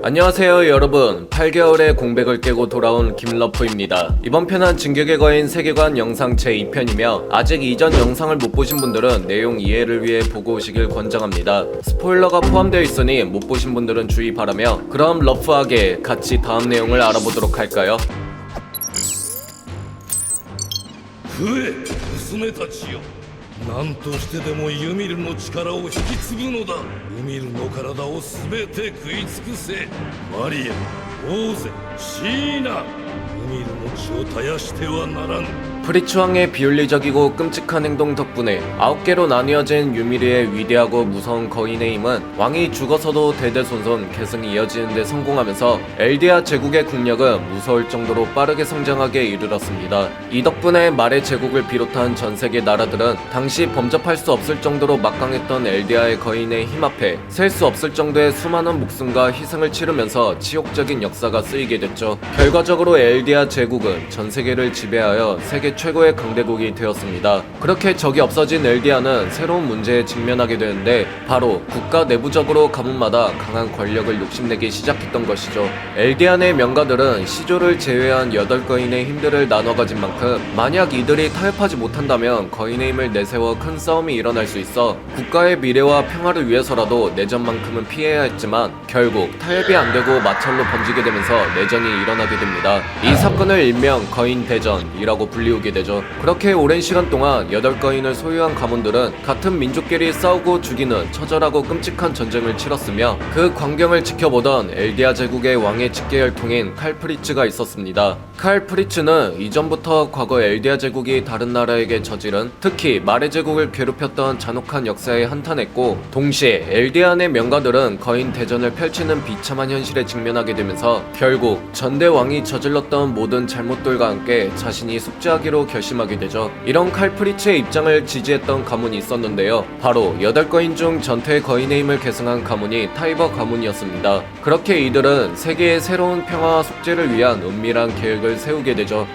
안녕하세요 여러분, 8개월의 공백을 깨고 돌아온 김러프입니다. 이번 편은 진격의 거인 세계관 영상 제2편이며 아직 이전 영상을 못 보신 분들은 내용 이해를 위해 보고 오시길 권장합니다. 스포일러가 포함되어 있으니 못 보신 분들은 주의 바라며, 그럼 러프하게 같이 다음 내용을 알아보도록 할까요? 増え娘たちよ、何としてでもユミルの力を引き継ぐのだ。ユミルの体を全て食い尽くせ。マリア、オーゼ、シーナ、ユミルの血を絶やしてはならぬ。 프리츠왕의 비윤리적이고 끔찍한 행동 덕분에 9개로 나뉘어진 유미르의 위대하고 무서운 거인의 힘은 왕이 죽어서도 대대손손 계승이 이어지는 데 성공하면서 엘디아 제국의 국력은 무서울 정도로 빠르게 성장하게 이르렀습니다. 이 덕분에 말의 제국을 비롯한 전세계 나라들은 당시 범접할 수 없을 정도로 막강했던 엘디아의 거인의 힘 앞에 셀 수 없을 정도의 수많은 목숨과 희생을 치르면서 치욕적인 역사가 쓰이게 됐죠. 결과적으로 엘디아 제국은 전세계를 지배하여 세계 최고의 강대국이 되었습니다. 그렇게 적이 없어진 엘디아는 새로운 문제에 직면하게 되는데, 바로 국가 내부적으로 가문마다 강한 권력을 욕심내기 시작했던 것이죠. 엘디아 내 명가들은 시조를 제외한 8거인의 힘들을 나눠 가진 만큼 만약 이들이 타협하지 못한다면 거인의 힘을 내세워 큰 싸움이 일어날 수 있어 국가의 미래와 평화를 위해서라도 내전만큼은 피해야 했지만 결국 타협이 안되고 마찰로 번지게 되면서 내전이 일어나게 됩니다. 이 사건을 일명 거인 대전이라고 불리우게 되죠. 그렇게 오랜 시간 동안 8거인을 소유한 가문들은 같은 민족끼리 싸우고 죽이는 처절하고 끔찍한 전쟁을 치렀으며, 그 광경을 지켜보던 엘디아 제국의 왕의 직계혈통인 칼프리츠가 있었습니다. 칼프리츠는 이전부터 과거 엘디아 제국이 다른 나라에게 저지른, 특히 마레 제국을 괴롭혔던 잔혹한 역사에 한탄했고, 동시에 엘디아 내 명가들은 거인 대전을 펼치는 비참한 현실에 직면하게 되면서 결국 전대 왕이 저질렀던 모든 잘못들과 함께 자신이 숙제하기로 결심하게 되죠. 이런 칼프리츠의 입장을 지지했던 가문이 있었는데요. 바로 8거인 중 전투의 거인의 힘을 계승한 가문이 타이버 가문이었습니다. 그렇게 이들은 세계의 새로운 평화와 속죄를 위한 은밀한 계획을 세우게 되죠.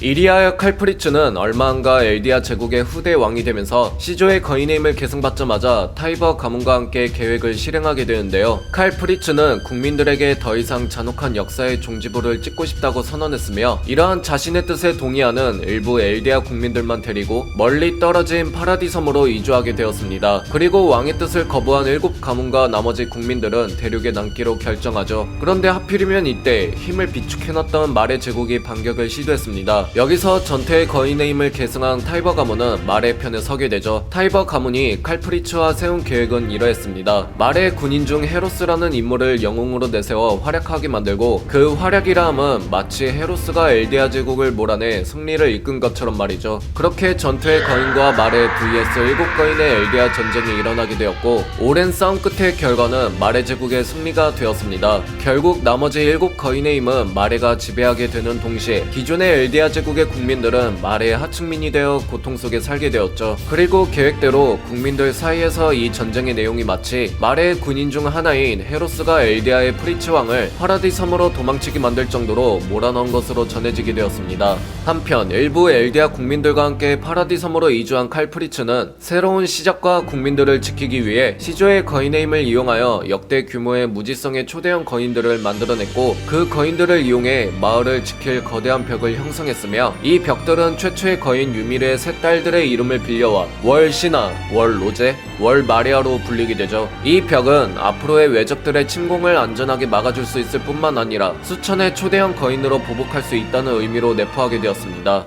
이리하여 칼프리츠는 얼마 안가 엘디아 제국의 후대 왕이 되면서 시조의 거인의 힘을 계승받자마자 타이버 가문과 함께 계획을 실행하게 되는데요. 칼프리츠는 국민들에게 더 이상 잔혹한 역사의 종지부를 찍고 싶다고 선언했으며, 이러한 자신의 뜻에 동의하는 일부 엘디아 국민들만 데리고 멀리 떨어진 파라디 섬으로 이주하게 되었습니다. 그리고 왕의 뜻을 거부한 7가문과 나머지 국민들은 대륙에 남기로 결정하죠. 그런데 하필이면 이때 힘을 비축해놨던 마레 제국이 반격을 시도했습니다. 여기서 전투의 거인의 힘을 계승한 타이버 가문은 말의 편에 서게 되죠. 타이버 가문이 칼프리츠와 세운 계획은 이러했습니다. 말의 군인 중 헤로스라는 인물을 영웅으로 내세워 활약하게 만들고, 그 활약이라 함은 마치 헤로스가 엘디아 제국을 몰아내 승리를 이끈 것처럼 말이죠. 그렇게 전투의 거인과 말의 vs 7거인의 엘디아 전쟁이 일어나게 되었고, 오랜 싸움 끝의 결과는 말의 제국의 승리가 되었습니다. 결국 나머지 7거인의 힘은 말해가 지배하게 되는 동시에 기존의 엘디아 제국의 국민들은 말의 하층민이 되어 고통 속에 살게 되었죠. 그리고 계획대로 국민들 사이에서 이 전쟁의 내용이 마치 말의 군인 중 하나인 헤로스가 엘디아의 프리츠 왕을 파라디 섬으로 도망치게 만들 정도로 몰아넣은 것으로 전해지게 되었습니다. 한편 일부 엘디아 국민들과 함께 파라디 섬으로 이주한 칼프리츠는 새로운 시작과 국민들을 지키기 위해 시조의 거인의 힘을 이용하여 역대 규모의 무지성의 초대형 거인들을 만들어냈고, 그 거인들을 이용해 마을을 지킬 거대한 벽을 형성했으며, 이 벽들은 최초의 거인 유미르의 세 딸들의 이름을 빌려와 월 시나, 월 로제, 월 마리아로 불리게 되죠. 이 벽은 앞으로의 외적들의 침공을 안전하게 막아줄 수 있을 뿐만 아니라 수천의 초대형 거인으로 보복할 수 있다는 의미로 내포하게 되었습니다.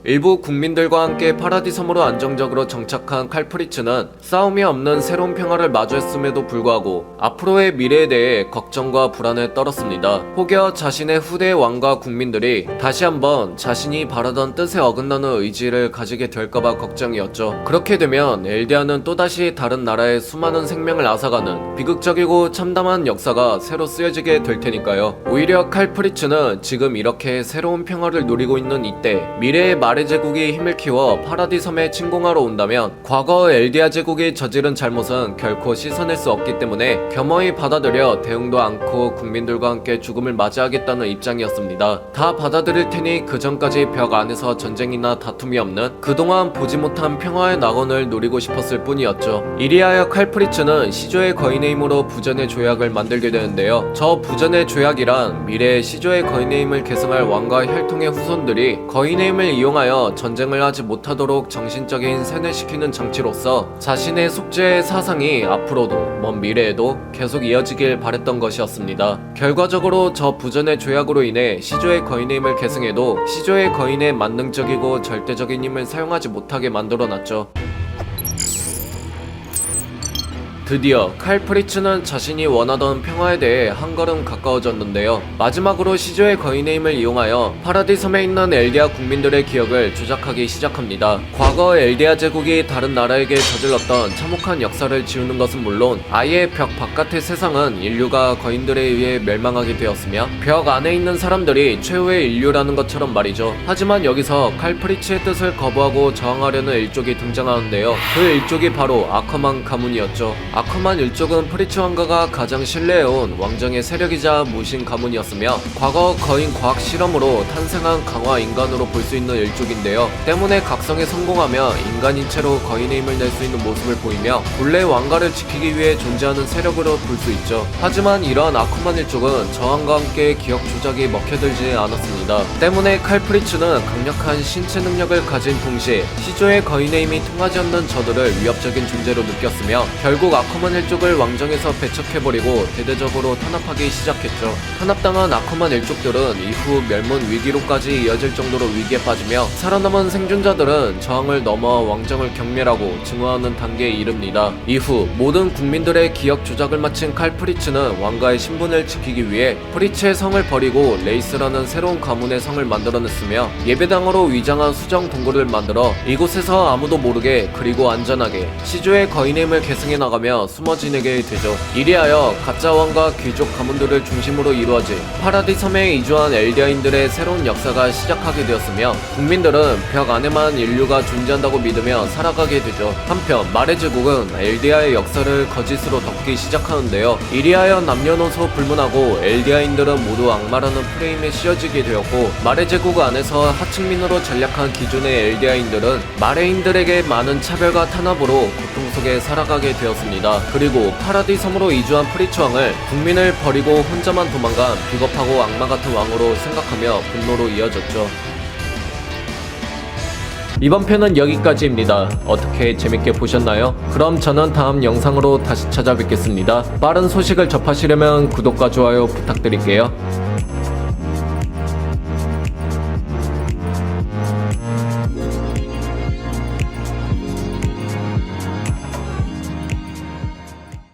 일부 국민들과 함께 파라디 섬으로 안정적으로 정착한 칼프리츠는 싸움이 없는 새로운 평화를 마주했음에도 불구하고 앞으로의 미래에 대해 걱정과 불안에 떨었습니다. 혹여 자신의 후대 왕과 국민들이 다시 한번 자신이 바라던 뜻에 어긋나는 의지를 가지게 될까봐 걱정이었죠. 그렇게 되면 엘디아는 또다시 다른 나라의 수많은 생명을 앗아가는 비극적이고 참담한 역사가 새로 쓰여지게 될 테니까요. 오히려 칼프리츠는 지금 이렇게 새로운 평화를 누리고 있는 이때 미래의 말 마레 제국이 힘을 키워 파라디 섬에 침공하러 온다면 과거 엘디아 제국이 저지른 잘못은 결코 씻어낼 수 없기 때문에 겸허히 받아들여 대응도 않고 국민들과 함께 죽음을 맞이하겠다는 입장이었습니다. 다 받아들일 테니 그 전까지 벽 안에서 전쟁이나 다툼이 없는 그동안 보지 못한 평화의 낙원을 노리고 싶었을 뿐이었죠. 이리하여 칼프리츠는 시조의 거인의 힘으로 부전의 조약을 만들게 되는데요. 저 부전의 조약이란 미래의 시조의 거인의 힘을 계승할 왕과 혈통의 후손들이 거인의 힘을 이용하여 전쟁을 하지 못하도록 정신적인 세뇌시키는 장치로서 자신의 속죄의 사상이 앞으로도 먼 미래에도 계속 이어지길 바랬던 것이었습니다. 결과적으로 저 부전의 조약으로 인해 시조의 거인의 힘을 계승해도 시조의 거인의 만능적이고 절대적인 힘을 사용하지 못하게 만들어놨죠. 드디어 칼프리츠는 자신이 원하던 평화에 대해 한 걸음 가까워졌는데요. 마지막으로 시조의 거인의 힘을 이용하여 파라디 섬에 있는 엘디아 국민들의 기억을 조작하기 시작합니다. 과거 엘디아 제국이 다른 나라에게 저질렀던 참혹한 역사를 지우는 것은 물론 아예 벽 바깥의 세상은 인류가 거인들에 의해 멸망하게 되었으며 벽 안에 있는 사람들이 최후의 인류라는 것처럼 말이죠. 하지만 여기서 칼프리츠의 뜻을 거부하고 저항하려는 일족이 등장하는데요. 그 일족이 바로 아커만 가문이었죠. 아커만 일족은 프리츠 왕가가 가장 신뢰해온 왕정의 세력이자 무신 가문이었으며 과거 거인 과학 실험으로 탄생한 강화 인간으로 볼 수 있는 일족인데요. 때문에 각성에 성공하며 인간인 채로 거인의 힘을 낼 수 있는 모습을 보이며 본래 왕가를 지키기 위해 존재하는 세력으로 볼 수 있죠. 하지만 이러한 아커만 일족은 저항과 함께 기억 조작이 먹혀들지 않았습니다. 때문에 칼프리츠는 강력한 신체 능력을 가진 동시에 시조의 거인의 힘이 통하지 않는 저들을 위협적인 존재로 느꼈으며 결국 아커만 일족을 왕정에서 배척해버리고 대대적으로 탄압하기 시작했죠. 탄압당한 아커만 일족들은 이후 멸문 위기로까지 이어질 정도로 위기에 빠지며 살아남은 생존자들은 저항을 넘어 왕정을 경멸하고 증오하는 단계에 이릅니다. 이후 모든 국민들의 기억 조작을 마친 칼프리츠는 왕가의 신분을 지키기 위해 프리츠의 성을 버리고 레이스라는 새로운 가문의 성을 만들어냈으며 예배당으로 위장한 수정 동굴을 만들어 이곳에서 아무도 모르게 그리고 안전하게 시조의 거인의 힘을 계승해 나가며 숨어 지내게 되죠. 이리하여 가짜 왕과 귀족 가문들을 중심으로 이루어진 파라디 섬에 이주한 엘디아인들의 새로운 역사가 시작하게 되었으며 국민들은 벽 안에만 인류가 존재한다고 믿으며 살아가게 되죠. 한편 마레 제국은 엘디아의 역사를 거짓으로 덮기 시작하는데요. 이리하여 남녀노소 불문하고 엘디아인들은 모두 악마라는 프레임에 씌워지게 되었고 마레 제국 안에서 하층민으로 전략한 기존의 엘디아인들은 마레인들에게 많은 차별과 탄압으로 고통 속에 살아가게 되었습니다. 그리고 파라디 섬으로 이주한 프리츠 왕을 국민을 버리고 혼자만 도망간 비겁하고 악마 같은 왕으로 생각하며 분노로 이어졌죠. 이번 편은 여기까지입니다. 어떻게 재밌게 보셨나요? 그럼 저는 다음 영상으로 다시 찾아뵙겠습니다. 빠른 소식을 접하시려면 구독과 좋아요 부탁드릴게요.